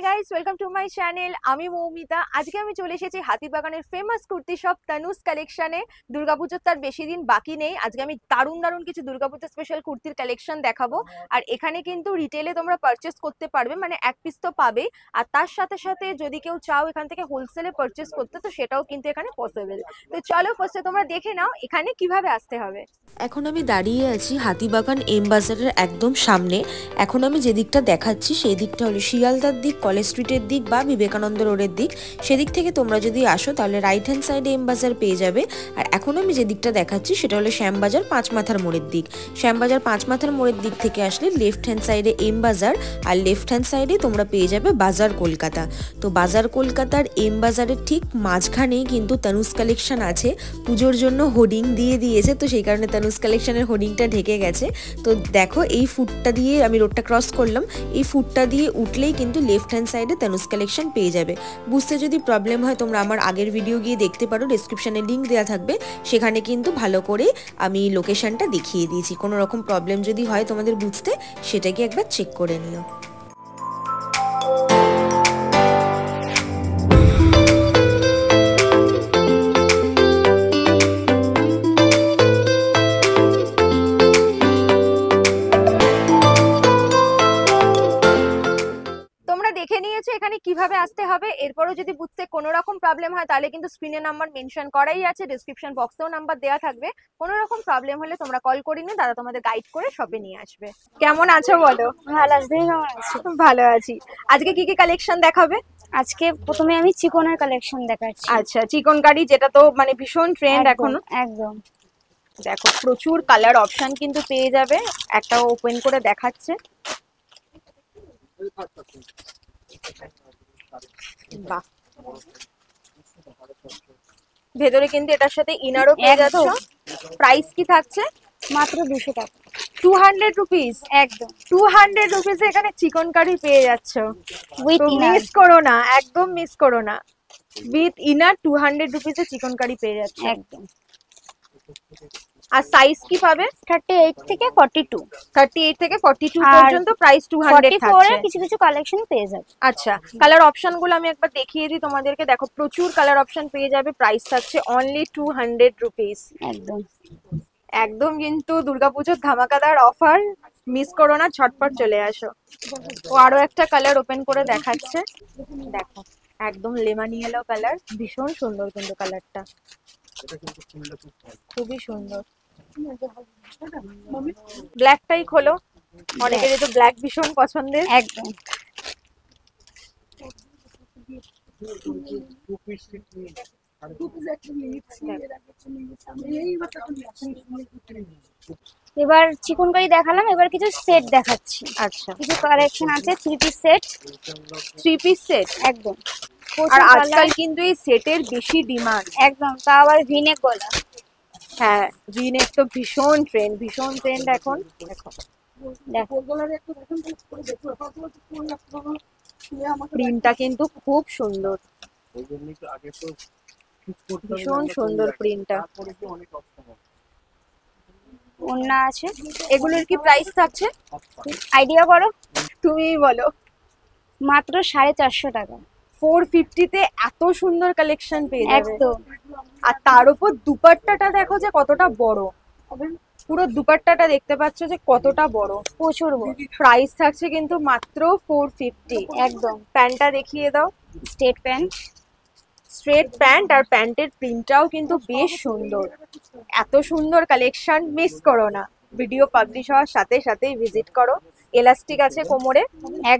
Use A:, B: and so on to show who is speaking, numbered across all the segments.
A: Guys, welcome to my channel. আমি মৌমিতা। আজকে আমি চলে এসেছি হাতিবাগানের ফেমাস কুর্তি শপ তানুস কালেকশনে। দুর্গাপুজোর তার বেশি দিন বাকি নেই। আজকে আমি দারুণ দারুণ কিছু দুর্গাপুজো স্পেশাল কুর্তির কালেকশন দেখাবো। আর এখানে কিন্তু রিটেলে তোমরা পারচেস করতে পারবে, মানে এক পিস তো পাবেই। আর তার সাথে সাথে যদি কেউ চাও এখান থেকে হোলসেলে পারচেস করতে, তো সেটাও কিন্তু এখানে পসিবল। তো চলো ফার্স্টে তোমরা দেখে নাও এখানে কিভাবে আসতে হবে।
B: এখন আমি দাঁড়িয়ে আছি হাতিবাগান এম বাজারের একদম সামনে। এখন আমি যে দিকটা দেখাচ্ছি সেই দিকটা হলো শিয়ালদার দিক, কলেজ স্ট্রিটের দিক বা বিবেকানন্দ রোডের দিক। সেদিক থেকে তোমরা যদি আসো তাহলে রাইট হ্যান্ড সাইডে এম বাজার পেয়ে যাবে। আর এখন আমি যে দিকটা দেখাচ্ছি সেটা হলো শ্যামবাজার পাঁচমাথার মোড়ের দিক। শ্যামবাজার পাঁচমাথার মোড়ের দিক থেকে আসলে লেফট হ্যান্ড সাইডে এম বাজার, আর লেফট হ্যান্ড সাইডে তোমরা পেয়ে যাবে বাজার কলকাতা। তো বাজার কলকাতার এম বাজারের ঠিক মাঝখানেই কিন্তু তানুস কালেকশন আছে। পুজোর জন্য হোর্ডিং দিয়ে দিয়েছে, তো সেই কারণে তানুস কালেকশনের হোর্ডিংটা ঢেকে গেছে। তো দেখো এই ফুটটা দিয়ে আমি রোডটা ক্রস করলাম, এই ফুটটা দিয়ে উঠলেই কিন্তু লেফট হ্যান্ড সাইডে তানুস কালেকশন পেয়ে যাবে। বুঝতে যদি প্রবলেম হয় তোমরা আমার আগের ভিডিও গিয়ে দেখতে পারো, ডেসক্রিপশনে লিঙ্ক দেওয়া থাকবে, সেখানে কিন্তু ভালো করে আমি লোকেশনটা দেখিয়ে দিয়েছি। কোনো রকম প্রবলেম যদি হয় তোমাদের বুঝতে, সেটা গিয়ে একবার চেক করে নিও।
A: দেখে নিয়েছো এখানে কিভাবে আসতে হবে। এরপরও যদি বুঝতে কোনো রকম প্রবলেম হয় তাহলে কিন্তু স্ক্রিনে নাম্বার মেনশন করাই আছে, ডেসক্রিপশন বক্সেও নাম্বার দেওয়া থাকবে। কোনো রকম প্রবলেম হলে তোমরা কল করে নিয়ে দাদা তোমাদের গাইড করে শপে নিয়ে আসবে। কেমন আছো বলো?
C: ভালো আছি, তুমি কেমন আছো?
A: ভালো আছি। আজকে কি কি কালেকশন দেখাবে?
C: আজকে প্রথমে আমি চিকনের কালেকশন দেখাচ্ছি।
A: আচ্ছা, চিকন কারি, যেটা তো মানে ভীষণ ট্রেন্ড এখন।
C: একদম
A: দেখো প্রচুর কালার অপশন কিন্তু পেয়ে যাবে। একটা ওপেন করে দেখাচ্ছে। বাহ, ভেতরে কিন্তু এটার সাথে ইনারও পেয়ে যাচ্ছ। প্রাইস কি থাকছে?
C: মাত্র 200 টাকা।
A: 200 রুপিস।
C: একদম
A: 200 রুপিসে এখানে চিকন কারি পেয়ে যাচ্ছ।
C: With inner.
A: মিস করো না, একদম মিস করো না। উইথ ইনার 200 রুপিসে চিকন কারি পেয়ে যাচ্ছে
C: একদম।
A: আর সাইজ কি পাবে?
C: 38 থেকে 42।
A: 38 থেকে 42 পর্যন্ত প্রাইস 200 থাকছে।
C: কিছু কিছু কালেকশন পেয়ে যাবে।
A: আচ্ছা, কালার অপশন গুলো আমি একবার দেখিয়ে দিই তোমাদেরকে। দেখো প্রচুর কালার অপশন পেয়ে যাবে। প্রাইস থাকছে অনলি 200 রুপিস।
C: একদম
A: একদম কিন্তু দুর্গাপুজোর ধামাকাদার অফার, মিস করো না, ছটপট চলে আসো। ও আরো একটা কালার ওপেন করে দেখাচ্ছে। দেখো একদম লেমন ইয়েলো কালার, ভীষণ সুন্দর কিন্তু কালারটা, খুবই সুন্দর। ব্ল্যাকটাই খোলো, অনেকেরই তো ব্ল্যাক ভীষণ পছন্দের।
C: একদম এবার চিকনকারি দেখালাম, এবার কিছু সেট দেখাচ্ছি।
A: আচ্ছা,
C: কিছু কালেকশন আছে, 3 পিস সেট।
A: 3 পিস সেট
C: একদম।
A: আর আজকাল কিন্তু এই সেটের বেশি ডিমান্ড।
C: একদম, তা আবার ভিনেক গলা।
A: হ্যাঁ, ভিনেক তো ভীষণ ট্রেন্ড, ভীষণ ট্রেন্ড এখন। দেখো প্রিন্টটা কিন্তু খুব সুন্দর, ভীষণ সুন্দর প্রিন্টটা।
C: ওন্না আছে।
A: এগুলোর কি প্রাইস থাকছে?
C: আইডিয়া করো,
A: তুমিই বলো।
C: মাত্র 450 টাকা।
A: 450 তে এত সুন্দর কালেকশন পেয়ে যাবে।
C: একদম।
A: আর তার উপর দুপাট্টাটা দেখো যে কতটা বড়, পুরো দুপাট্টাটা দেখতে পাচ্ছ যে কতটা বড়,
C: প্রচুর বড়।
A: প্রাইস থাকছে কিন্তু মাত্র 450।
C: একদম।
A: প্যান্টটা দেখিয়ে দাও।
C: Straight pant.
A: স্ট্রেট প্যান্ট, আর প্যান্টের প্রিন্টটাও কিন্তু বেশ সুন্দর। এত সুন্দর কালেকশন মিস করো না। ভিডিও পাবলিশ হওয়ার সাথে সাথেই ভিজিট করো। এলাস্টিক আছে কোমরে।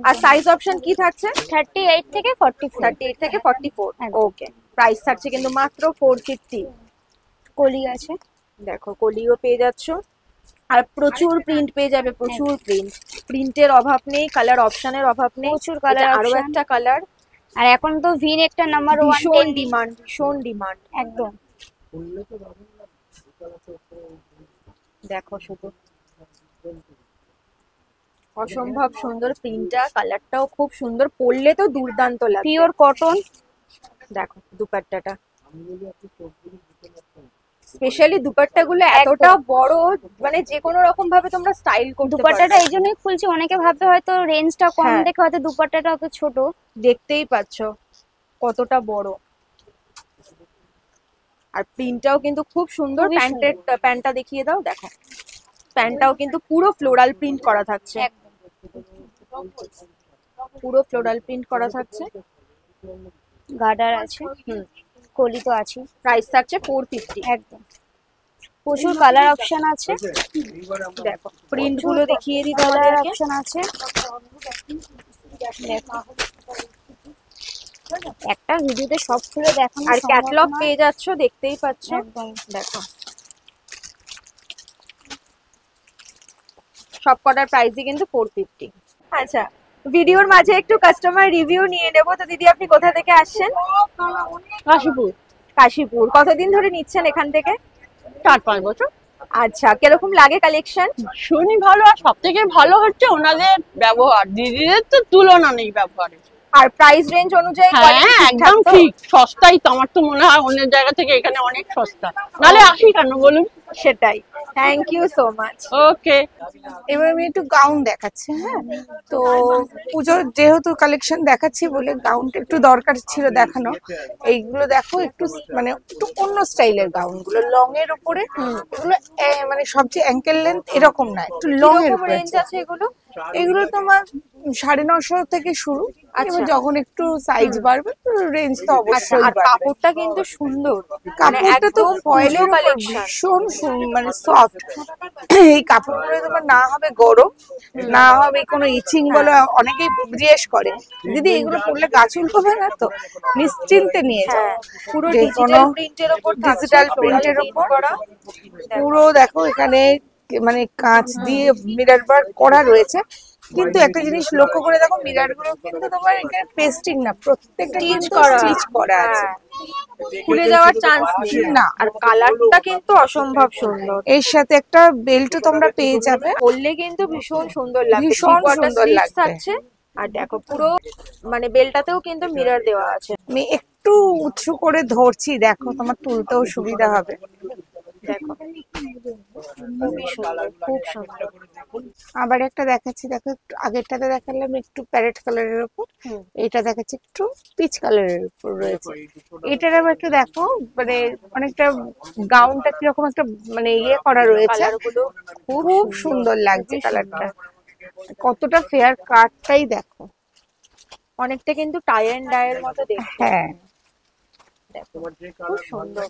A: আর সাইজ অপশন কি থাকছে?
C: 38 থেকে 44।
A: 38 থেকে 44। ওকে, প্রাইস থাকছে কিন্তু মাত্র 450।
C: কলি আছে,
A: দেখো কলিও পেয়ে যাচ্ছ। আর প্রচুর প্রিন্ট পেয়ে যাবে, প্রচুর প্রিন্ট। প্রিন্টের অভাব নেই, কালার অপশনের অভাব নেই।
C: প্রচুর কালার
A: আরো
C: অপশন।
A: একটা কালার।
C: আর এখন তো ভিন একটা নাম্বার 1
A: ভীষণ ডিমান্ড, ভীষণ ডিমান্ড।
C: একদম।
A: দেখো শুধু অসম্ভব সুন্দর প্রিন্টটা, কালারটাও খুব সুন্দর, পরলে তো দুর্দান্ত লাগে।
C: Pure cotton.
A: দেখো দুপাট্টাটা, স্পেশালি দুপাট্টা গুলো এতটা বড়, মানে যে কোনো রকম ভাবে তোমরা স্টাইল করতে
C: দুপাট্টাটা
A: পারবে।
C: এই জন্যই খুলছি, অনেকে ভাববে হয়তো রেঞ্জটা কম
A: হ্যাঁ।
C: দেখে হয়তো দুপাট্টাটা অত ছোট।
A: দেখতেই পাচ্ছো কতটা বড়, আর প্রিন্টটাও কিন্তু খুব সুন্দর।
C: খুবই
A: প্যান্টের প্যান্টটা দেখিয়ে দাও, দেখো প্যান্টটাও কিন্তু পুরো ফ্লোরাল প্রিন্ট করা থাকছে, পুরো ফ্লোরাল প্রিন্ট করা থাকছে।
C: গার্ডার আছে,
A: হুম,
C: কলি তো আছে।
A: প্রাইস থাকছে 450।
C: একদম প্রচুর কালার অপশন আছে,
A: দেখো প্রিন্ট গুলো দেখিয়ে দিই
C: কালার
A: তোমাদেরকে।
C: অপশন আছে। দেখো একটা ভিডিওতে সব খুলে দেখানো
A: আর
C: সম্ভব
A: ক্যাটালগ
C: নয়।
A: পেয়ে যাচ্ছ, দেখতেই পাচ্ছ।
C: একদম
A: দেখো সব কটার প্রাইসই কিন্তু 450। আচ্ছা, ভিডিওর মাঝে একটু কাস্টমার রিভিউ নিয়ে নেব। তো দিদি আপনি কোথা থেকে আসছেন?
D: কাশীপুর।
A: কাশীপুর। কতদিন ধরে নিচ্ছেন এখান থেকে?
D: 4-5 বছর।
A: আচ্ছা, কিরকম লাগে কালেকশন?
D: শুনি ভালো, আর সব থেকে ভালো হচ্ছে ওনাদের ব্যবহার, দিদিদের তো তুলনা নেই ব্যবহারে।
A: আর প্রাইস রেঞ্জ অনুযায়ী
D: হ্যাঁ
A: quality ঠিকঠাক
D: একদম
A: তো?
D: ঠিক, সস্তাই তো। আমার তো মনে হয় অন্য জায়গা থেকে এখানে অনেক সস্তা, নাহলে আসি কেন বলুন।
A: সেটাই। Thank you so much.
D: Okay.
E: এবার আমি একটু গাউন দেখাচ্ছি। হ্যাঁ, তো পুজোর যেহেতু কালেকশন দেখাচ্ছি বলে গাউনটা একটু দরকার ছিল দেখানো। এইগুলো দেখো একটু মানে একটু অন্য স্টাইলের গাউন গুলো, লং এর উপরে। এগুলো মানে সবচেয়ে অ্যাঙ্কেল লেন্থ এরকম না, একটু লং এর
A: কিরকম
E: উপরে
A: রেঞ্জ আছে এগুলো?
E: এগুলো তোমার 950 থেকে শুরু। এবার যখন একটু সাইজ বাড়বে রেঞ্জ তো
A: আচ্ছা,
E: অবশ্যই
A: আর
E: বাড়বে।
A: কাপড়টা কিন্তু সুন্দর,
E: কাপড়টা তো ফয়েলের
A: কালেকশন।
E: ভীষণ মানে সফট। এই কাপড়গুলো তোমার না হবে গরম, না হবে কোনো ইচিং বলে অনেকেই জিজ্ঞেস করে দিদি এগুলো পরলে গা চুলকবে না তো? নিশ্চিন্তে নিয়ে যাও।
A: হ্যাঁ, পুরো
E: যে
A: ডিজিটাল
E: কোনো
A: প্রিন্টের উপর
E: ডিজিটাল প্রিন্টের উপর পুরো দেখো এখানে মানে কাঁচ দিয়ে মিরর ওয়ার্ক করা রয়েছে। কিন্তু একটা জিনিস লক্ষ্য করে দেখো, মিরর গুলো কিন্তু তোমার এখানে পেস্টিং না, প্রত্যেকটা কিন্তু স্টিচ করা আছে,
A: খুলে যাওয়ার চান্স নেই
E: না।
A: আর কালারটা কিন্তু অসম্ভব সুন্দর।
E: এর সাথে একটা বেল্টও তোমরা পেয়ে যাবে,
A: পরলে কিন্তু ভীষণ সুন্দর লাগবে,
E: ভীষণ
A: three quarter
E: সুন্দর
A: sleeves
E: লাগবে।
A: থাকছে। আর দেখো পুরো মানে বেলটাতেও কিন্তু মিরর দেওয়া আছে।
E: আমি একটু উঁচু করে ধরছি, দেখো তোমার তুলতেও সুবিধা হবে।
A: দেখো খুবই সুন্দর, খুব সুন্দর।
E: আবার একটা দেখাচ্ছি, দেখো একটু আগেরটাতে দেখালাম একটু প্যারেট কালারের উপর, এটা দেখাচ্ছি একটু পিচ কালারের উপর রয়েছে। এটার আবার একটু দেখো মানে অনেকটা গাউনটা কিরকম একটা মানে ইয়ে করা রয়েছে,
A: কালার গুলো
E: খুব সুন্দর লাগছে কালারটা। কতটা ফেয়ার কাটটাই দেখো,
A: অনেকটা কিন্তু টাই এন্ড ডাই এর মতো দেখতে।
E: হ্যাঁ
A: দেখো খুব সুন্দর,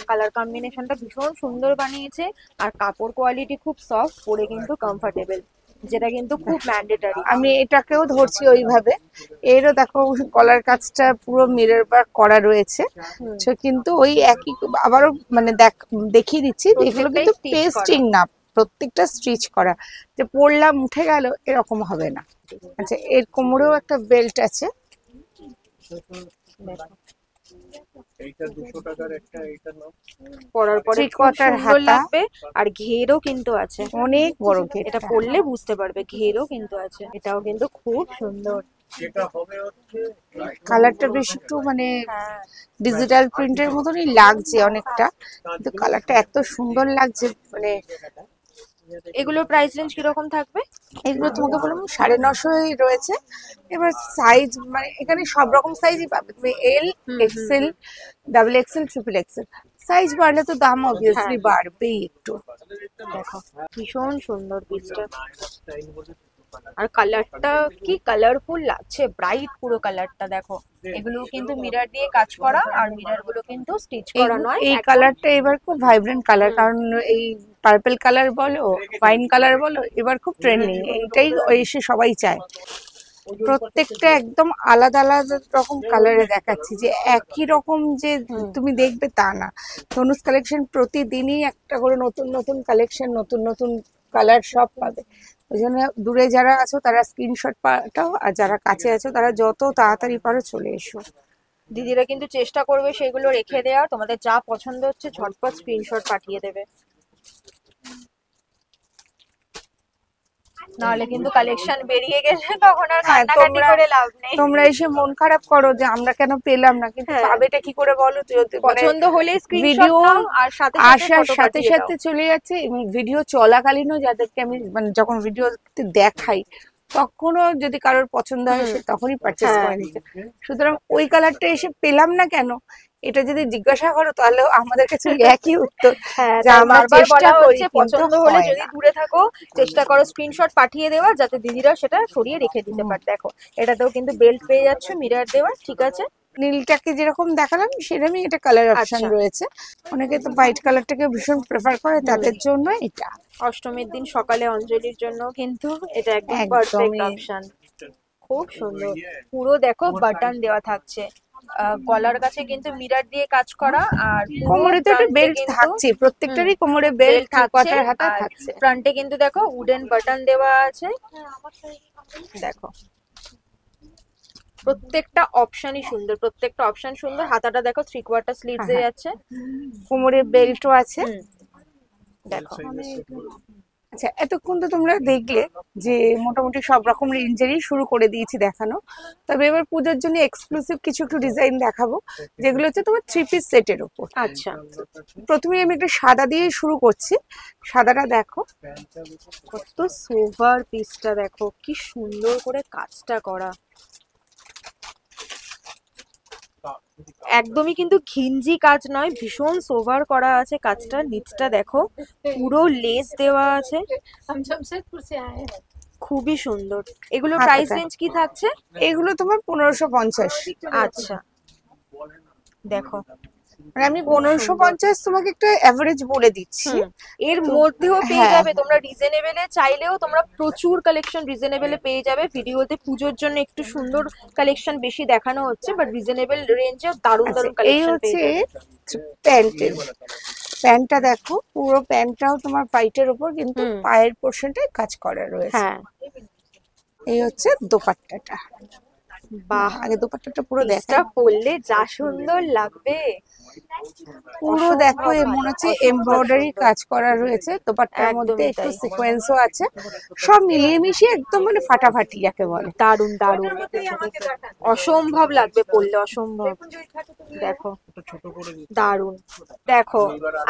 A: কালার কম্বিনেশনটা ভীষণ সুন্দর বানিয়েছে। আর কাপড় কোয়ালিটি খুব সফট, পরে কিন্তু কমফোর্টেবল, যেটা কিন্তু খুব ম্যান্ডেটরি।
E: আমি এটাকেও ধরছি ওইভাবে। এরও দেখো কলার কাজটা পুরো মিরর ওয়ার্ক করা রয়েছে, কিন্তু ওই একই আবারও মানে দেখিয়ে দিচ্ছি, এগুলো কিন্তু পেস্টিং না, প্রত্যেকটা স্টিচ করা, যে পরলাম উঠে গেল এরকম হবে না। আচ্ছা, এর কোমরেও একটা বেল্ট আছে,
A: পরার পরে
E: Three
A: খুব
E: quarter
A: সুন্দর
E: হাতা।
A: লাগবে। আর ঘেরও কিন্তু আছে,
E: অনেক বড় ঘের।
A: এটা পরলে বুঝতে পারবে ঘেরও কিন্তু আছে। এটাও কিন্তু খুব সুন্দর।
E: কালারটা বেশ একটু মানে ডিজিটাল প্রিন্টের মতনই লাগছে অনেকটা, কিন্তু কালারটা এত সুন্দর লাগছে মানে।
A: এগুলোর প্রাইস রেঞ্জ কিরকম থাকবে?
E: এগুলো তোমাকে বললাম 950 রয়েছে। এবার সাইজ মানে এখানে সব রকম সাইজই পাবে তুমি, L, XL, double XL, triple XL. Size বাড়লে তো দাম অবভিয়াসলি বাড়বেই একটু।
A: দেখো ভীষণ সুন্দর পিসটা, আর কালারটা কি কালারফুল লাগছে, ব্রাইট পুরো কালারটা। দেখো এগুলো কিন্তু মিরর দিয়ে কাজ করা, আর মিরর গুলো কিন্তু স্টিচ করা নয়।
E: এই
A: একদম
E: কালারটা এবার খুব ভাইব্রেন্ট কালার, কারণ এই পার্পল কালার বলো, ওয়াইন কালার বলো, এবার খুব ট্রেন্ডিং। এইটাই এসে সবাই চায়। প্রত্যেকটা একদম আলাদা আলাদা রকম কালারে দেখাচ্ছি, যে একই রকম যে তুমি দেখবে তা না। তনুজ কালেকশন প্রতিদিনই একটা করে নতুন নতুন কালেকশন, নতুন নতুন কালার সব পাবে। ওই জন্য দূরে যারা আছো তারা স্ক্রিনশট পাঠাও, আর যারা কাছে আছো তারা যত তাড়াতাড়ি পারো চলে এসো।
A: দিদিরা কিন্তু চেষ্টা করবে সেগুলো রেখে দেওয়ার, তোমাদের যা পছন্দ হচ্ছে ঝটপট স্ক্রিনশট পাঠিয়ে দেবে। নাহলে কিন্তু কালেকশন বেরিয়ে গেলে তখন আর
E: হ্যাঁ,
A: কান্নাকাটি করে লাভ নেই।
E: তোমরা এসে মন খারাপ করো যে আমরা কেন পেলাম না, কিন্তু
A: হ্যাঁ।
E: পাবেটা কি করে বলো? যদি
A: পছন্দ হলে স্ক্রিনশট
E: ভিডিও
A: নাও আর সাথে সাথে
E: আসার
A: ফটো
E: সাথে
A: পাঠিয়ে দাও।
E: সাথে চলে যাচ্ছে, এবং ভিডিও চলাকালীনও যাদেরকে আমি মানে যখন ভিডিওতে দেখাই তখনও যদি কারোর পছন্দ হয় সে তখনই পারচেস
A: হ্যাঁ।
E: করে নিচ্ছে। সুতরাং ওই কালারটা এসে পেলাম না কেন, এটা যদি জিজ্ঞাসা করো তাহলে আমাদের কাছে একই উত্তর
A: হ্যাঁ,
E: যে
A: তাই
E: আমরা
A: বারবার
E: চেষ্টা
A: বলা
E: করি
A: হচ্ছে
E: কিন্তু
A: পছন্দ হলে
E: হয়
A: যদি
E: না।
A: দূরে থাকো চেষ্টা করো স্ক্রিনশট পাঠিয়ে দেওয়ার, যাতে দিদিরা সেটা সরিয়ে রেখে দিতে পারে। দেখো এটাতেও কিন্তু বেল্ট পেয়ে যাচ্ছে মিরর দেওয়া, ঠিক আছে।
E: নীলটাকে যেরকম দেখালাম সেরকমই এটা কালার অপশন
A: আচ্ছা।
E: রয়েছে। অনেকে তো হোয়াইট কালারটাকে ভীষণ প্রেফার করে, তাদের জন্য এটা
A: অষ্টমীর দিন সকালে অঞ্জলির জন্য কিন্তু এটা একদম পারফেক্ট
E: একদমই
A: অপশন। খুব সুন্দর, পুরো দেখো বাটন দেওয়া থাকছে, গলার কাছে কিন্তু মিরর দিয়ে কাজ করা, আর
E: কোমরে তো একটা বেল্ট থাকছে, প্রত্যেকটারই কোমরে বেল্ট থাকছে, হাতা থাকছে।
A: ফ্রন্টে কিন্তু দেখো উডেন বাটন দেওয়া আছে। দেখো প্রত্যেকটা অপশনই সুন্দর, প্রত্যেকটা অপশন সুন্দর। হাতাটা দেখো 3/4 স্লিভস এ যাচ্ছে,
E: কোমরে বেল্টও আছে।
A: দেখো
E: আচ্ছা, এতক্ষণ তো তোমরা দেখলে যে মোটামুটি সব রকম রেঞ্জেরই শুরু করে দিয়েছি দেখানো। তবে এবার পুজোর জন্য এক্সক্লুসিভ কিছু একটু ডিজাইন দেখাবো, যেগুলো হচ্ছে তোমার 3 পিস সেটের উপর।
A: আচ্ছা,
E: প্রথমে আমি একটা সাদা দিয়ে শুরু করছি। সাদাটা দেখো
A: কত সোভার পিসটা, দেখো কি সুন্দর করে কাজটা করা, একদমই কিন্তু ঘিঞ্জি কাজ নয়, ভীষণ সোভার করা আছে কাজটা। নিচটা দেখো পুরো লেস দেওয়া আছে, খুবই সুন্দর। এগুলো
E: হাতাটা।
A: প্রাইস রেঞ্জ কি থাকছে?
E: এগুলো তোমার 1550।
A: আচ্ছা দেখো,
E: মানে আমি 1550 তোমাকে একটা অ্যাভারেজ বলে দিচ্ছি।
A: এর মধ্যেও পেয়ে
E: হ্যাঁ।
A: যাবে তোমরা রিজনেবলে, চাইলেও তোমরা প্রচুর কালেকশন রিজনেবলে পেয়ে যাবে। ভিডিওতে পুজোর জন্য একটু সুন্দর কালেকশন বেশি দেখানো হচ্ছে, বাট রিজনেবল রেঞ্জে দারুণ
E: আচ্ছা,
A: দারুণ
E: এই
A: কালেকশন
E: হচ্ছে
A: পেয়ে যাবে।
E: প্যান্টের। প্যান্টটা দেখো, পুরো প্যান্টটাও তোমার পাইটের উপর, কিন্তু পায়ের পোর্শনটায় কাজ করা রয়েছে।
A: হ্যাঁ,
E: এই হচ্ছে দোপাট্টাটা।
A: বাহ,
E: আগে দোপাট্টাটা পুরো
A: পিসটা
E: দেখো,
A: পরলে যা সুন্দর লাগবে।
E: পুরো দেখো এ মনে হচ্ছে এমব্রয়ডারি কাজ করা রয়েছে। দোপাট্টার মধ্যে
A: একদমই
E: একটু
A: তাই।
E: সিকোয়েন্সও আছে, সব মিলিয়ে মিশিয়ে একদম মানে ফাটাফাটি যাকে বলে।
A: দারুণ দারুণ, অসম্ভব লাগবে পরলে, অসম্ভব। দেখো দারুণ, দেখো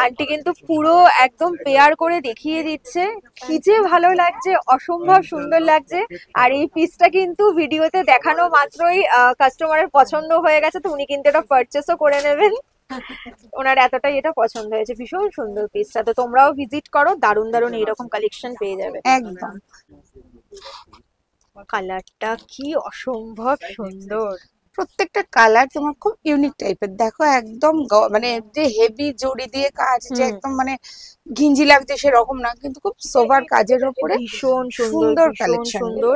A: আন্টি কিন্তু পুরো একদম পেয়ার করে দেখিয়ে দিচ্ছে, কি যে ভালো লাগছে, অসম্ভব সুন্দর লাগছে। আর এই পিসটা কিন্তু ভিডিওতে দেখানো মাত্রই কাস্টমারের পছন্দ হয়ে গেছে, তো উনি কিন্তু এটা পারচেসও করে নেবেন। ওনার এতটাই এটা পছন্দ হয়েছে, ভীষণ সুন্দর পিসটা। তো তোমরাও ভিজিট করো, দারুণ দারুণ এইরকম কালেকশন পেয়ে যাবে।
E: একদম
A: কালারটা কি অসম্ভব সুন্দর,
E: প্রত্যেকটা কালার তোমার খুব ইউনিক টাইপের। দেখো একদম মানে যে হেভি জড়ি দিয়ে কাজ, যে একদম মানে ঘিঞ্জি লাগছে সেরকম না, কিন্তু খুব সোভার কাজের উপরে
A: ভীষণ সুন্দর
E: সুন্দর
A: ভীষণ
E: কালেকশন।
A: সুন্দর।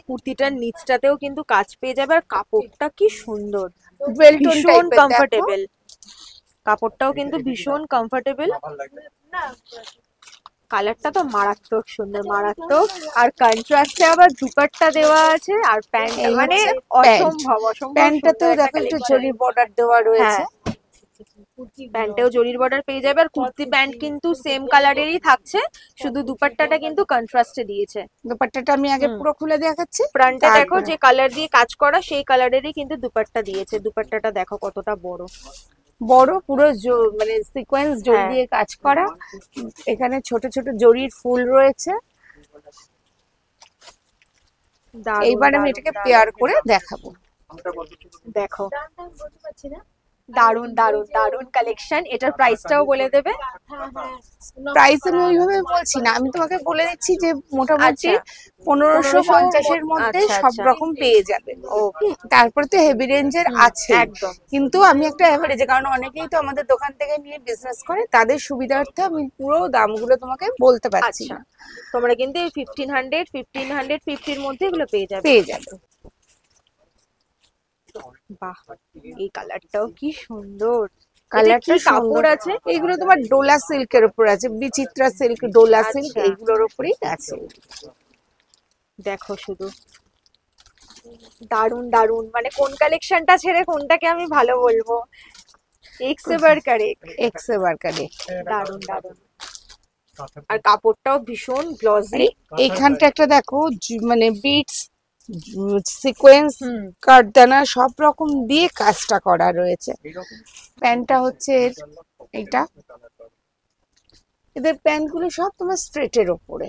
A: কুর্তিটার নিচটাতেও কিন্তু কাজ পেয়ে যাবে, আর কাপড়টা কি সুন্দর,
E: বেলটন
A: ভীষণ
E: টাইপের দেখো।
A: কমফোর্টেবল। কাপড়টাও কিন্তু ভীষণ কমফোর্টেবল। কালারটা তো মারাত্মক সুন্দর, মারাত্মক। আর কন্ট্রাস্টে আবার দুপাট্টা দেওয়া আছে, আর প্যান্ট
E: এই
A: মানে
E: হচ্ছে
A: অসম্ভব অসম্ভব
E: প্যান্টটাতেও
A: সুন্দর একটা
E: দেখো একটু
A: collection।
E: জরি বর্ডার দেওয়া রয়েছে।
A: হ্যাঁ, প্যান্টেও জরির বর্ডার পেয়ে যাবে, আর কুর্তি প্যান্ট কিন্তু সেম কালারেরই থাকছে, শুধু দুপাট্টাটা কিন্তু কন্ট্রাস্টে দিয়েছে।
E: দোপাট্টাটা আমি আগে পুরো খুলে দেখাচ্ছি।
A: ফ্রন্টে দেখো
E: তারপরে
A: যে কালার দিয়ে কাজ করা, সেই কালারেরই কিন্তু দুপাট্টা দিয়েছে। দুপাট্টাটা দেখো কতটা বড়,
E: বড়, পুরো মানে সিকোয়েন্স জড়ি
A: হ্যাঁ।
E: দিয়ে কাজ করা। এখানে ছোট ছোট জরির ফুল রয়েছে।
A: দারুণ,
E: এইবার আমি
A: দারুণ,
E: এটাকে
A: দারুণ।
E: পেয়ার করে দেখাবো।
A: দেখো দারুণ দারুণ দারুণ কালেকশন। এটার প্রাইসটাও বলে দেবে?
E: প্রাইস আমি ওইভাবে বলছি না, আমি তোমাকে বলে দিচ্ছি যে মোটামুটি
A: আচ্ছা।
E: 1550-এর মধ্যে
A: আচ্ছা,
E: সব
A: আচ্ছা।
E: রকম পেয়ে যাবে। তারপরে তো হেভি রেঞ্জের আছে
A: একদম।
E: কিন্তু আমি একটা এভারেজে, কারণ অনেকেই তো আমাদের দোকান থেকে নিয়ে বিজনেস করে, তাদের সুবিধার্থে আমি পুরো দামগুলো তোমাকে বলতে পারছি
A: আচ্ছা,
E: না।
A: তোমরা কিন্তু 1550 এর মধ্যে এগুলো পেয়ে যাবে।
E: পেয়ে যাবে।
A: বাহ, এই কালারটাও কি সুন্দর।
E: কালারটা
A: কি কাপড় আছে?
E: এইগুলো তোমার ডোলা সিল্কের উপর আছে, বিচিত্রা সিল্ক, ডোলা সিল্ক,
A: আচ্ছা।
E: এইগুলোর উপরেই আছে।
A: দেখো শুধু দারুণ দারুণ, মানে কোন কালেকশনটা ছেড়ে কোনটাকে আমি ভালো বলবো, এক্স সে বাড়কার এক।
E: এক্সে বার্কারে
A: দারুণ দারুণ। আর কাপড়টাও ভীষণ গ্লসি।
E: এইখানটা একটা দেখো মানে বিটস সিকোয়েন্স কাঠদানা সব রকম দিয়ে কাজটা করা রয়েছে। প্যান্টটা হচ্ছে এটা, এদের প্যান্ট গুলো সব তোমার স্ট্রেটের ওপরে।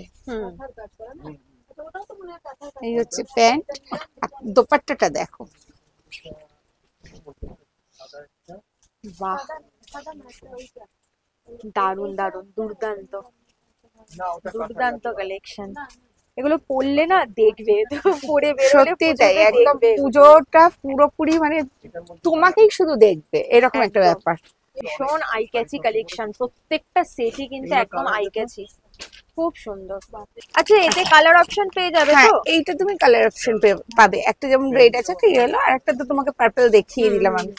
E: এই হচ্ছে প্যান্ট। দোপাট্টাটা দেখো,
A: বাহ, দারুন দারুন, দুর্দান্ত দুর্দান্ত কালেকশন। এগুলো পরলে না দেখবে, তো পরে বেরোলে
E: সত্যি তাই,
A: পুজোতে
E: একদম
A: দেখবে।
E: পুজোটা পুরোপুরি মানে তোমাকেই শুধু দেখবে এরকম একটা
A: একদম।
E: ব্যাপার।
A: ভীষণ আই ক্যাচি কালেকশন, প্রত্যেকটা সেটই কিন্তু একদম আই ক্যাচি, খুব সুন্দর। আচ্ছা, এতে কালার অপশন পেয়ে যাবে
E: হ্যাঁ,
A: তো?
E: এইটা তুমি কালার অপশন পাবে। একটা যেমন রেড আছে, একটা ইয়েলো, আর একটা তো তোমাকে পার্পল দেখিয়ে দিলাম আমি।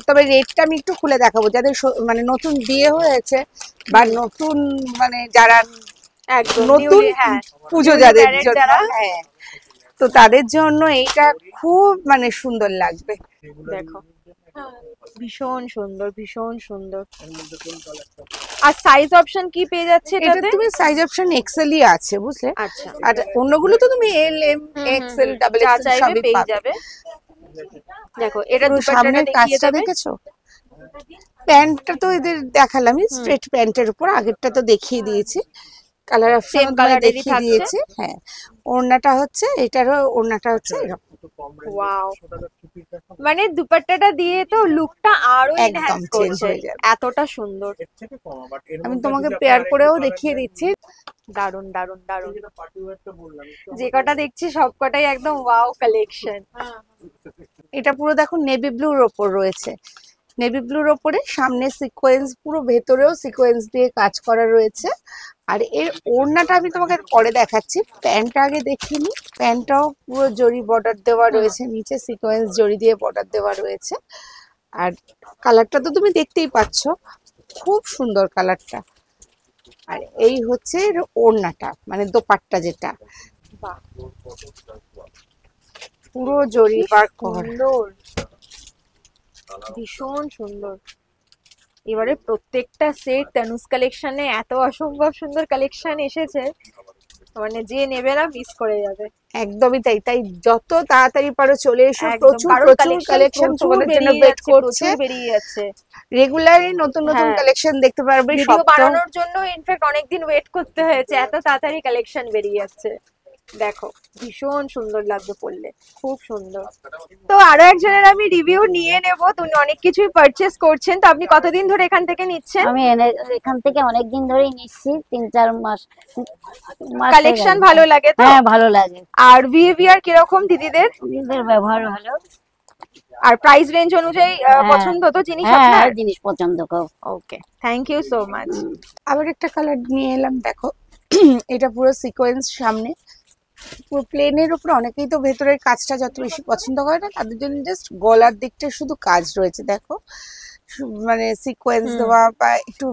E: তবে রেডটা আমি একটু খুলে দেখাবো, যাদের মানে নতুন বিয়ে হয়েছে বা নতুন মানে যারা
A: একদম
E: নতুন
A: হ্যাঁ,
E: পুজো
A: newly
E: যাদের
A: married
E: জন্য,
A: যারা।
E: হ্যাঁ, তো তাদের জন্য এইটা খুব মানে সুন্দর লাগবে।
A: দেখো, ভীষণ সুন্দর, ভীষণ সুন্দর। আর সাইজ অপশন কি পেয়ে যাচ্ছে
E: এটা
A: এটাতে?
E: তুমি সাইজ অপশন এক্সেলই আছে, বুঝলে?
A: আচ্ছা,
E: আর অন্যগুলো তো তুমি এল, এম, এক্সেল, ডাবল
A: যা
E: এক্সেল
A: চাইবে
E: সবই
A: পেয়ে
E: পাবে।
A: যাবে। দেখো, এটা
E: পুরো
A: দুপাট্টাটা
E: সামনের
A: দেখিয়ে
E: কাজটা
A: দেবে।
E: দেখেছো? প্যান্টটা তো এদের দেখালামই, স্ট্রেট প্যান্টের উপর, আগেরটা তো দেখিয়ে দিয়েছি। কালার অপশন
A: Same colour-এরই
E: দেখিয়ে
A: থাকছে।
E: দিয়েছি। হ্যাঁ, ওড়নাটা হচ্ছে, এটারও ওড়নাটা হচ্ছে এরকম।
A: ওয়াও, মানে দুপাট্টাটা দিয়ে তো লুকটা আরো
E: একদম
A: এনহ্যান্স
E: চেঞ্জ
A: করছে,
E: হয়ে যাবে।
A: এতটা সুন্দর।
E: আমি তোমাকে পেয়ার করেও দেখিয়ে দিচ্ছি।
A: দারুন দারুন দারুন, যে কটা দেখছি সব কটাই একদম ওয়াও কালেকশন।
E: এটা পুরো দেখো নেভি ব্লুর ওপর রয়েছে। নেভি ব্লুর ওপরে সামনে সিকোয়েন্স, পুরো ভেতরেও সিকোয়েন্স দিয়ে কাজ করা রয়েছে। আর এর ওড়নাটা আমি তোমাকে পরে দেখাচ্ছি, প্যান্টটা আগে দেখিয়ে নি। প্যান্টটাও পুরো জরি বর্ডার দেওয়া রয়েছে, নিচে সিকোয়েন্স জরি দিয়ে বর্ডার দেওয়া রয়েছে। আর কালারটা তো তুমি দেখতেই পাচ্ছ, খুব সুন্দর কালারটা। আর এই হচ্ছে এর ওড়নাটা, মানে দোপাট্টা যেটা,
A: বাহ,
E: পুরো জরি পার করা।
A: সুন্দর, ভীষণ সুন্দর। এবারে প্রত্যেকটা সেট তানুস কালেকশনে এত অসম্ভব সুন্দর কালেকশন এসেছে, মানে যে নেবে না মিস করে যাবে।
E: একদমই তাই, তাই যত তাড়াতাড়ি পারো চলে এসো।
A: একদম,
E: প্রচুর
A: কারণ
E: প্রচুর কালেকশন তোমাদের জন্য ওয়েট করছে।
A: প্রচুর বেরিয়ে যাচ্ছে।
E: রেগুলারই নতুন নতুন
A: হ্যাঁ।
E: কালেকশন দেখতে পারবে।
A: ভিডিও
E: সপ্তাহ
A: বানানোর জন্য ইনফ্যাক্ট অনেকদিন ওয়েট করতে হয়েছে, এত তাড়াতাড়ি কালেকশন বেরিয়ে যাচ্ছে। দেখো, ভীষণ সুন্দর লাগবে পরলে, খুব সুন্দর। তো আরো একজনের আমি রিভিউ নিয়ে নেব। তুমি অনেক কিছুই পারচেজ করছেন, তো আপনি কতদিন ধরে এখান থেকে নিচ্ছেন?
C: আমি এখান থেকে অনেকদিন ধরেই নিচ্ছি, 3-4 মাস মাস হয়ে
A: কালেকশন
C: গেছে।
A: ভালো লাগে তো?
C: হ্যাঁ, ভালো লাগে।
A: আর বিহেভিয়ার কিরকম দিদিদের?
C: ওদের ব্যবহার ভালো।
A: আর প্রাইস রেঞ্জ অনুযায়ী
C: হ্যাঁ।
A: পছন্দ তো জিনিস
C: হ্যাঁ,
A: আপনার?
C: জিনিস পছন্দ কর।
A: ওকে, থ্যাংক ইউ সো মাচ।
E: আবার একটা কালার নিয়ে এলাম, দেখো। এটা পুরো সিকোয়েন্স সামনে, পুরো প্লেনের উপর। অনেকেই তো ভেতরের কাজটা যত বেশি পছন্দ করে না, তাদের জন্য জাস্ট গলার দিকটা শুধু কাজ রয়েছে। দেখো, মানে সিকোয়েন্স দেওয়া বা একটু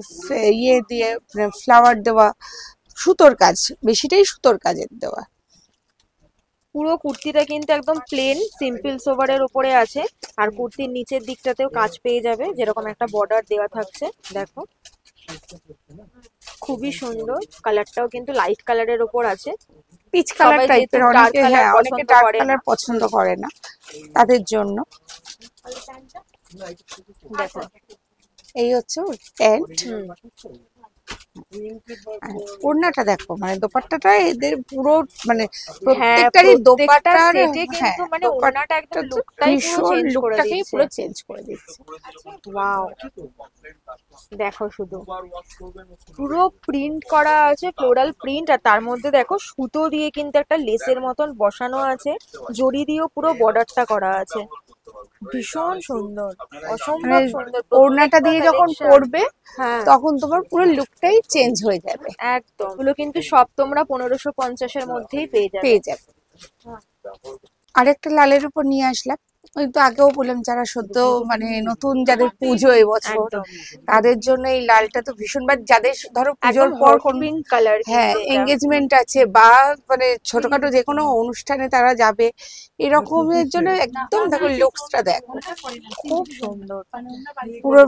E: ইয়ে দিয়ে ফ্লাওয়ার দেওয়া, সুতোর কাজ, বেশিটাই সুতোর কাজের দেওয়া।
A: পুরো কুর্তিটা কিন্তু একদম প্লেন সিম্পল সোভারের উপরে আছে, আর কুর্তির নিচের দিকটাতেও কাজ পেয়ে যাবে, যেরকম একটা বর্ডার দেওয়া থাকছে। দেখো, খুবই সুন্দর। কালারটাও কিন্তু লাইট কালারের উপর আছে।
E: পিচ কালার
A: সবাই
E: টাইপের,
A: যেহেতু dark
E: অনেকে,
A: colour
E: হ্যাঁ, অনেকে
A: পছন্দ
E: ডার্ক
A: করে
E: কালার
A: না।
E: পছন্দ করে না, তাদের জন্য।
A: দেখো,
E: এই হচ্ছে ওর প্যান্ট। ওড়নাটা দেখো, মানে দোপাট্টাটা এদের পুরো মানে প্রত্যেকটারই দোপাট্টার,
A: সেটে
E: হ্যাঁ,
A: কিন্তু মানে ওড়নাটা একদম লুকটাই পুরো
E: ভীষণ
A: চেঞ্জ করে
E: লুকটাকেই
A: দিচ্ছে।
E: পুরো চেঞ্জ করে দিচ্ছে।
A: ওয়াও, দেখো শুধু পুরো প্রিন্ট করা আছে, ফ্লোরাল প্রিন্ট। আর তার মধ্যে দেখো সুতো দিয়ে কিন্তু একটা লেসের মতন বসানো আছে, জড়ি দিয়েও পুরো বর্ডারটা করা আছে। ভীষণ সুন্দর, অসম্ভব
E: মানে
A: সুন্দর।
E: ওড়নাটা দিয়ে যখন
A: collection।
E: পরবে,
A: হ্যাঁ,
E: তখন তোমার পুরো লুকটাই চেঞ্জ হয়ে যাবে,
A: একদম। এগুলো কিন্তু সব তোমরা 1550-এর মধ্যেই পেয়ে যাবে।
E: পেয়ে যাবে। আরেকটা লালের উপর নিয়ে আসলাম, ওই তো আগেও বললাম, যারা সদ্য মানে নতুন, যাদের পুজো এবছর,
A: একদম
E: তাদের জন্য এই লালটা তো ভীষণ, বা যাদের ধরো পুজোর
A: একদম
E: পর
A: হট
E: কোন,
A: পিঙ্ক কালার
E: হ্যাঁ,
A: কিন্তু এটা
E: এঙ্গেজমেন্ট আছে বা মানে ছোটখাটো যে কোনো অনুষ্ঠানে তারা যাবে, এরকমের জন্য একদম দেখো লুকসটা দেখো,
A: খুব সুন্দর,
E: পুরো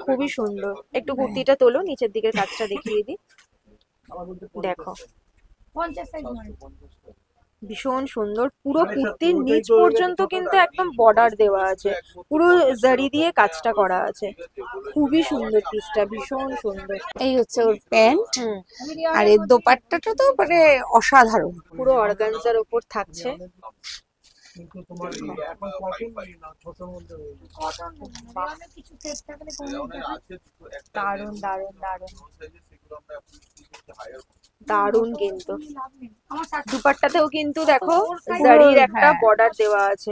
A: খুবই সুন্দর। একটু কুর্তিটা তোলো, নিচের দিকের কাজটা দেখিয়ে দিই। দেখো ভীষণ সুন্দর, পুরো কুর্তির নিচ পর্যন্ত কিন্তু একদম বর্ডার দেওয়া আছে, পুরো জারি দিয়ে কাজটা করা আছে। খুবই সুন্দর পিসটা, ভীষণ সুন্দর।
E: এই হচ্ছে ওর প্যান্ট,
A: হুম,
E: আর এর দোপাট্টাটা তো মানে অসাধারণ।
A: পুরো অর্গানজার ওপর থাকছে। দারুন দারুন দারুন দারুন, কিন্তু দুপাট্টাতেও কিন্তু দেখো জারির একটা
E: হ্যাঁ।
A: বর্ডার দেওয়া আছে,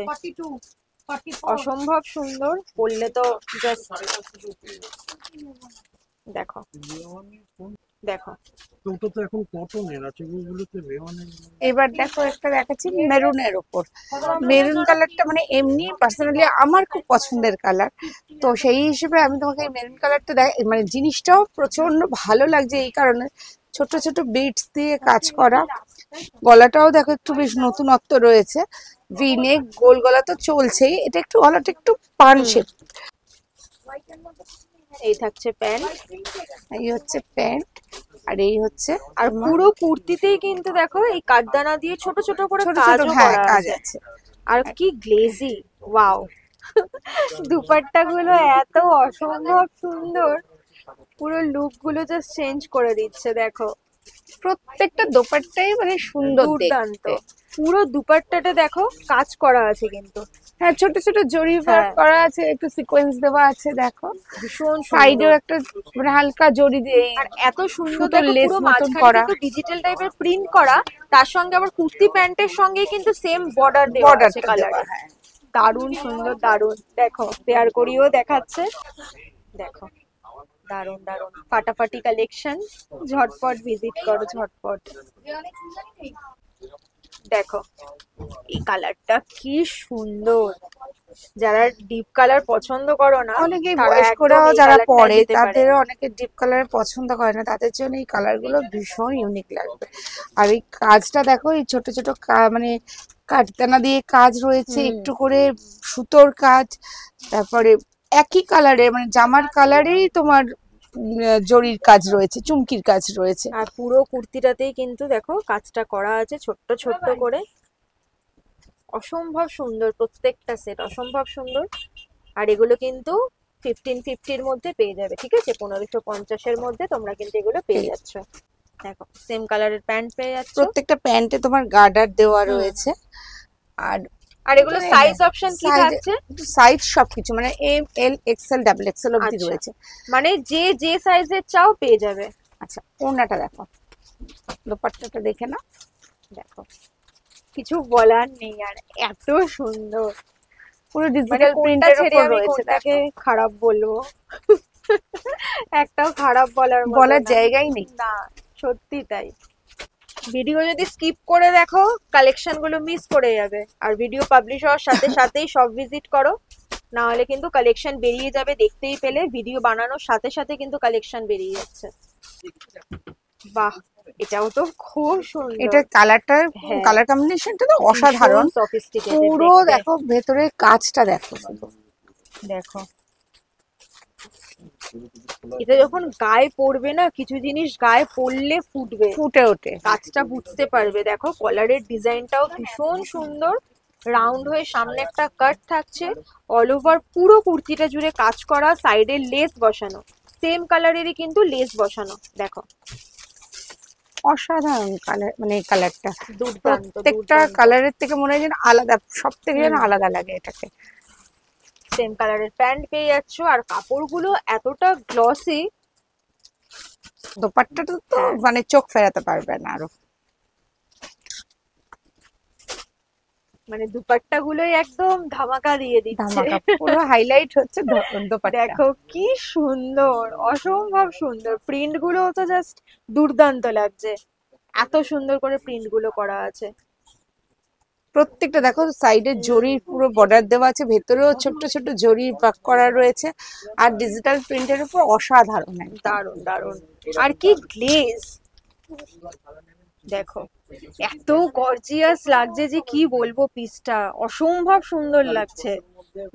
A: অসম্ভব সুন্দর। পরলে তো জাস্ট দেখো দেখো।
E: এবার দেখো একটা দেখাচ্ছি মেরুনের ওপর। মেরুন কালারটা মানে এমনি পার্সোনালি আমার খুব পছন্দের কালার, তো সেই হিসেবে আমি তোমাকে এই মেরুন কালারটা মানে জিনিসটাও প্রচন্ড ভালো লাগছে এই কারণে, ছোট ছোট বিটস দিয়ে কাজ করা, গলাটাও দেখো একটু বেশ নতুনত্ব রয়েছে, ভি নেক, গোল গলা তো চলছেই, এটা একটু গলাটা একটু পান শেপ।
A: এই থাকছে প্যান্ট,
E: এই হচ্ছে প্যান্ট, আর এই হচ্ছে
A: আর পুরো কুর্তিতেই কিন্তু দেখো এই কাঠদানা দিয়ে ছোট ছোট করে
E: ছোট ছোট,
A: কাজও
E: হ্যাঁ,
A: করা
E: কাজ
A: আছে।
E: আছে।
A: আর কি গ্লেজি, ওয়াও! দুপাট্টা গুলো এত অসম্ভব সুন্দর, পুরো লুক গুলো জাস্ট চেঞ্জ করে দিচ্ছে। দেখো
E: প্রত্যেকটা দোপাট্টাই মানে সুন্দর
A: দুর্দান্ত,
E: দেখতে।
A: পুরো দুপাট্টাটা দেখো কাজ করা আছে কিন্তু,
E: হ্যাঁ, ছোট ছোট জরি ওয়ার্ক
A: হ্যাঁ।
E: করা আছে, একটু সিকোয়েন্স দেওয়া আছে দেখো,
A: ভীষণ
E: সাইডেও
A: সুন্দর।
E: একটা মানে হালকা জরি দিয়ে
A: আর এত সুন্দর
E: সুতোর
A: দেখো,
E: লেস
A: পুরো
E: মতন
A: মাঝখানে
E: করা,
A: কিন্তু ডিজিটাল টাইপের প্রিন্ট করা, তার সঙ্গে আবার কুর্তি প্যান্টের সঙ্গে কিন্তু সেম বর্ডার দেওয়া আছে
E: বর্ডারটা
A: কালারে।
E: দেওয়া, হ্যাঁ।
A: দারুণ সুন্দর, দারুণ। দেখো পেয়ার করিও দেখাচ্ছে, দেখো দারুণ দারুণ ফাটাফাটি কালেকশন, ঝটপট ভিজিট করো, ঝটপট। দেখো এই কালারটা কি সুন্দর, যারা ডিপ কালার পছন্দ করো না,
E: অনেকেই
A: তারা
E: বয়স্করাও
A: একদম এই
E: যারা
A: কালারটায়
E: পরে,
A: যেতে পারে।
E: তাদেরও অনেকে ডিপ কালার পছন্দ করে না, তাদের জন্য এই কালার গুলো ভীষণ ইউনিক লাগবে। আর এই কাজটা দেখো, এই ছোট ছোট মানে কাঠদানা দিয়ে কাজ রয়েছে, একটু করে সুতোর কাজ, তারপরে একই কালারে মানে জামার কালারেই তোমার জরির কাজ রয়েছে, চুমকির কাজ রয়েছে।
A: আর পুরো কুর্তিটাতেই কিন্তু দেখো কাজটা করা আছে ছোট্ট ছোট্ট করে, অসম্ভব সুন্দর প্রত্যেকটা সেট, অসম্ভব সুন্দর। আর এগুলো কিন্তু 1550-র মধ্যে পেয়ে যাবে, ঠিক আছে? 1550-এর মধ্যে তোমরা কিন্তু এগুলো পেয়ে যাচ্ছ। দেখো সেম কালারের প্যান্ট পেয়ে যাচ্ছ,
E: প্রত্যেকটা প্যান্টে তোমার গার্ডার দেওয়া রয়েছে। আর
A: আর এগুলো সাইজ অপশন কি থাকছে?
E: সাইজ সবকিছু মানে এম, এল, এক্সেল, ডাবল এক্সেল অবধি
A: আচ্ছা।
E: রয়েছে।
A: মানে যে যে সাইজের চাও পেয়ে যাবে।
E: আচ্ছা, ওড়নাটা দেখো, দোপাট্টাটা দেখে না,
A: দেখো কিছু বলার নেই, আর এত সুন্দর,
E: পুরো
A: মানে
E: ডিজিটাল
A: কোনটা
E: প্রিন্টের
A: ছেড়ে
E: উপর
A: আমি
E: রয়েছে।
A: কোনটাকে খারাপ বলবো, একটাও খারাপ বলার মতো
E: বলার
A: না।
E: জায়গাই নেই।
A: না, সত্যি তাই। ভিডিও যদি স্কিপ করে দেখো কালেকশন গুলো মিস করে যাবে, আর ভিডিও পাবলিশ হওয়ার সাথে সাথেই সব ভিজিট করো, না হলে কিন্তু কালেকশন বেরিয়ে যাবে দেখতেই পেলে, ভিডিও বানানোর সাথে সাথে কিন্তু কালেকশন বেরিয়ে যাচ্ছে। বাহ, এটাও তো খুব সুন্দর,
E: এটা কালারটার
A: হ্যাঁ।
E: কালার কম্বিনেশনটা তো অসাধারণ।
A: সফিস্টিকেটেড
E: পুরো দেখো ভেতরে কাজটা দেখো শুধু।
A: দেখো এটা যখন গায়ে পড়বে না, কিছু জিনিস গায়ে পড়লে ফুটবে,
E: ফুটে ওঠে।
A: কাজটা বুঝতে পারবে। দেখো কলারের ডিজাইনটাও ভীষণ সুন্দর, রাউন্ড হয়ে সামনে একটা কাট থাকছে, অল ওভার পুরো কুর্তিটা জুড়ে কাজ করা, সাইডে লেস বসানো, সেম কালারেরই কিন্তু লেস বসানো। দেখো
E: অসাধারণ কালার, মানে এই কালারটা
A: দুর্দান্ত,
E: প্রত্যেকটা কালারের থেকে মনে হয় যেন আলাদা, সব থেকে যেন আলাদা লাগে এটাকে।
A: সেম কালারের প্যান্ট পেয়ে যাচ্ছ, আর কাপড়গুলো এতটা গ্লসি,
E: দোপাট্টাটা তো মানে চোখ ফেরাতে পারবে না আরো,
A: মানে দুপাট্টা গুলোই একদম ধামাকা দিয়ে দিচ্ছে।
E: ধামাকা, পুরো হাইলাইট হচ্ছে দোপাট্টা।
A: দেখো কি সুন্দর, অসম্ভব সুন্দর, প্রিন্ট গুলো তো জাস্ট দুর্দান্ত লাগছে, এত সুন্দর করে প্রিন্ট গুলো করা আছে।
E: প্রত্যেকটা দেখো সাইডে জরির পুরো বর্ডার দেওয়া আছে, ভেতরেও ছোট্ট ছোট্ট জরি ওয়ার্ক করা রয়েছে, আর ডিজিটাল প্রিন্টের উপর অসাধারণ একদম।
A: দারুন দারুন। আর কি গ্লেজ দেখো, এত গর্জিয়াস লাগছে যে কি বলবো, পিসটা অসম্ভব সুন্দর লাগছে।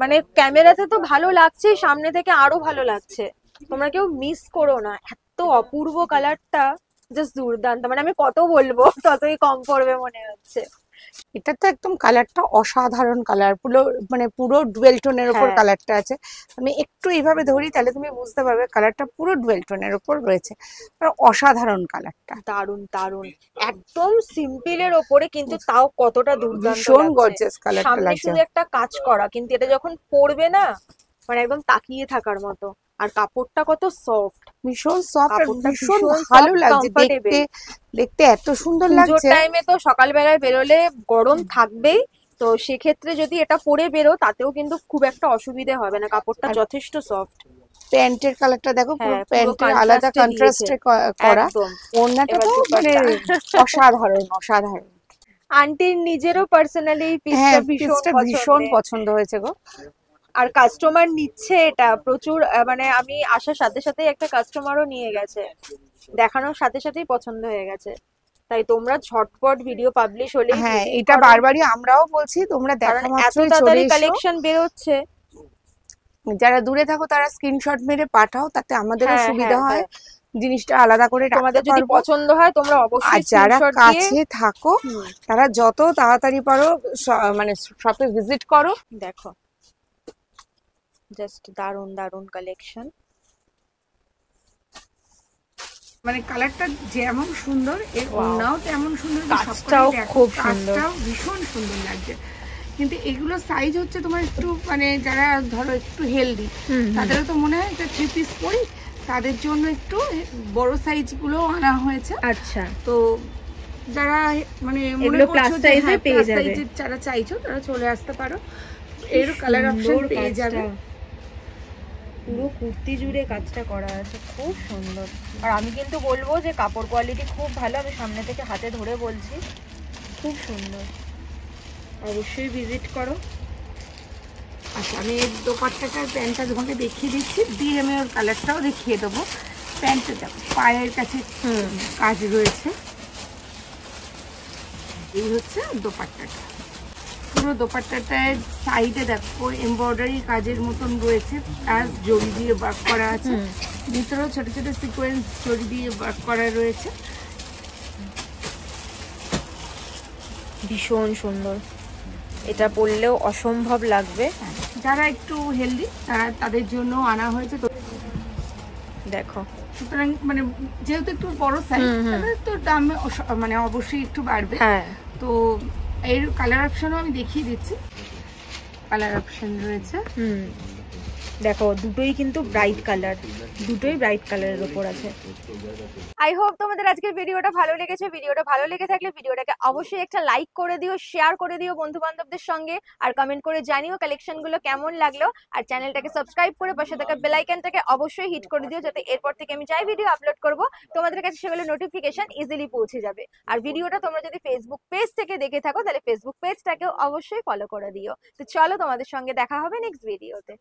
A: মানে ক্যামেরাতে তো ভালো লাগছে, সামনে থেকে আরো ভালো লাগছে। তোমরা কেউ মিস করো না, এত অপূর্ব কালারটা, জাস্ট দুর্দান্ত। মানে আমি কত বলবো ততই কম পড়বে মনে হচ্ছে।
E: এটা তো একদম কালারটা অসাধারণ কালার, পুরো মানে পুরো ডুয়েল টোনের উপর
A: হ্যাঁ।
E: কালারটা আছে। আমি একটু এইভাবে ধরি তাহলে তুমি বুঝতে পারবে কালারটা পুরো ডুয়েল টোনের উপর রয়েছে, আর অসাধারণ কালারটা,
A: দারুন দারুন, একদম সিম্পলের ওপরে কিন্তু তাও কতটা দুর্দান্ত
E: ভীষণ
A: লাগছে।
E: গর্জিয়াস কালারটা
A: সামনে
E: লাগছে।
A: শুধু একটা কাজ করা, কিন্তু এটা যখন পরবে না, মানে একদম তাকিয়ে থাকার মতো। আর কাপড়টা কত সফট,
E: ভীষণ সফট আর
A: কাপড়টা
E: ভীষণ
A: ভীষণ
E: ভালো
A: soft,
E: লাগছে
A: comfortable।
E: দেখতে, দেখতে এত সুন্দর
A: পুজোর
E: লাগছে।
A: টাইমে তো সকালবেলায় বেরোলে গরম থাকবেই, তো সেক্ষেত্রে যদি এটা পরে বেরো তাতেও কিন্তু খুব একটা অসুবিধে হবে না, কাপড়টা
E: আর
A: যথেষ্ট সফট।
E: প্যান্টের কালারটা দেখো, পুরো
A: হ্যাঁ, পুরো
E: প্যান্টের আলাদা
A: contrast এ
E: কন্ট্রাস্টে
A: দিয়েছে।
E: করা।
A: একদম।
E: ওড়নাটা
A: এবার
E: তো মানে
A: দুপাট্টা।
E: অসাধারণ অসাধারণ।
A: আন্টির নিজেরও পার্সোনালি এই পিসটা
E: হ্যাঁ,
A: ভীষণ
E: পিসটা ভীষণ
A: পছন্দের।
E: পছন্দ হয়েছে গো।
A: আর কাস্টমার নিচ্ছে এটা প্রচুর, মানে আমি আসার সাথে সাথে একটা কাস্টমারও নিয়ে গেছে, দেখানোর সাথে সাথেই পছন্দ হয়ে গেছে। তাই তোমরা ঝটপট ভিডিও পাবলিশ হলেই
E: হ্যাঁ,
A: visit
E: এটা
A: করো,
E: বারবারই আমরাও বলছি, তোমরা
A: কারণ
E: দেখা
A: এত
E: মাত্রই চলে
A: তাড়াতাড়ি
E: এসো।
A: কালেকশন বেরোচ্ছে।
E: যারা দূরে থাকো তারা স্ক্রিনশট মেরে পাঠাও, তাতে আমাদেরও
A: হ্যাঁ
E: সুবিধা
A: হ্যাঁ
E: হয়,
A: হ্যাঁ,
E: জিনিসটা আলাদা করে
A: তোমাদের
E: রাখতে
A: যদি
E: পারবো।
A: পছন্দ হয় তোমরা
E: আর
A: অবশ্যই
E: যারা
A: স্ক্রিনশট দিয়ে।
E: কাছে থাকো
A: হুম,
E: তারা যত তাড়াতাড়ি পারো মানে শপে ভিজিট করো।
A: দেখো জাস্ট দারুন দারুন কালেকশন।
E: মানে কালারটা যেমন সুন্দর, এর
A: Wow.
E: ওড়নাও তেমন সুন্দর, যে
A: কাজটাও
E: সবকটাই দেখো,
A: খুব সুন্দর।
E: কাজটাও ভীষণ সুন্দর লাগছে। কিন্তু এগুলো সাইজ হচ্ছে তোমার একটু মানে যারা ধরো একটু হেলদি, তাদেরও তো মনে হয় এটা 3 পিস পরি, তাদের জন্য একটু বড় সাইজ গুলো আনা হয়েছে।
A: আচ্ছা,
E: তো যারা মানে মনে
A: এগুলো
E: করছো
A: plus
E: যে
A: size এ
E: হ্যাঁ,
A: পেয়ে
E: plus
A: যাবে।
E: size এর যারা চাইছো তারা চলে আসতে পারো, এর কালার অপশন
A: সুন্দর
E: পেয়ে
A: কাজটা।
E: যাবে।
A: পুরো কুর্তি জুড়ে কাজটা করা আছে, খুব সুন্দর। আর আমি কিন্তু বলবো যে কাপড় কোয়ালিটি খুব ভালো, আমি সামনে থেকে হাতে ধরে বলছি, খুব সুন্দর। অবশ্যই ভিজিট করো।
E: আচ্ছা, আমি এর দোপাট্টাটার প্যান্টটা তোমাকে দেখিয়ে দিচ্ছি, দিয়ে আমি ওর কালারটাও দেখিয়ে দেবো। প্যান্টটা দেখো, পায়ের কাছে কাজ রয়েছে। এই হচ্ছে দোপাট্টাটা, পুরো দোপাট্টাটার সাইডে দেখো এমব্রয়ডারি কাজের মতন রয়েছে, প্লাস জরি দিয়ে ওয়ার্ক করা আছে, ভিতরেও ছোট ছোট সিকোয়েন্স জরি দিয়ে ওয়ার্ক করা রয়েছে।
A: ভীষণ সুন্দর, এটা পরলেও অসম্ভব লাগবে।
E: যারা একটু হেলদি তাদের জন্য আনা হয়েছে। তো
A: দেখো,
E: সুতরাং মানে যেহেতু একটু বড় সাইজ, তাদের তো দাম মানে অবশ্যই একটু বাড়বে।
A: হ্যাঁ,
E: তো এর কালার অপশনও আমি দেখিয়ে দিচ্ছি, কালার অপশন রয়েছে।
A: দেখো দুটোই কিন্তু ব্রাইট কালার, দুটোই ব্রাইট কালারের উপর আছে। আই হোপ তোমাদের আজকের ভিডিওটা ভালো লেগেছে। ভিডিওটা ভালো লেগে থাকলে ভিডিওটাকে অবশ্যই একটা লাইক করে দিও, শেয়ার করে দিও বন্ধু বান্ধবদের সঙ্গে, আর কমেন্ট করে জানিও কালেকশন গুলো কেমন লাগলো। আর চ্যানেলটাকে সাবস্ক্রাইব করে পাশে থাকা বেল আইকনটাকে অবশ্যই হিট করে দিও, যাতে এরপর থেকে আমি যাই ভিডিও আপলোড করব তোমাদের কাছে সেগুলো নোটিফিকেশন ইজিলি পৌঁছে যাবে। আর ভিডিওটা তোমরা যদি ফেসবুক পেজ থেকে দেখে থাকো তাহলে ফেসবুক পেজটাকেও অবশ্যই ফলো করে দিও। তো চলো, তোমাদের সঙ্গে দেখা হবে নেক্সট ভিডিওতে।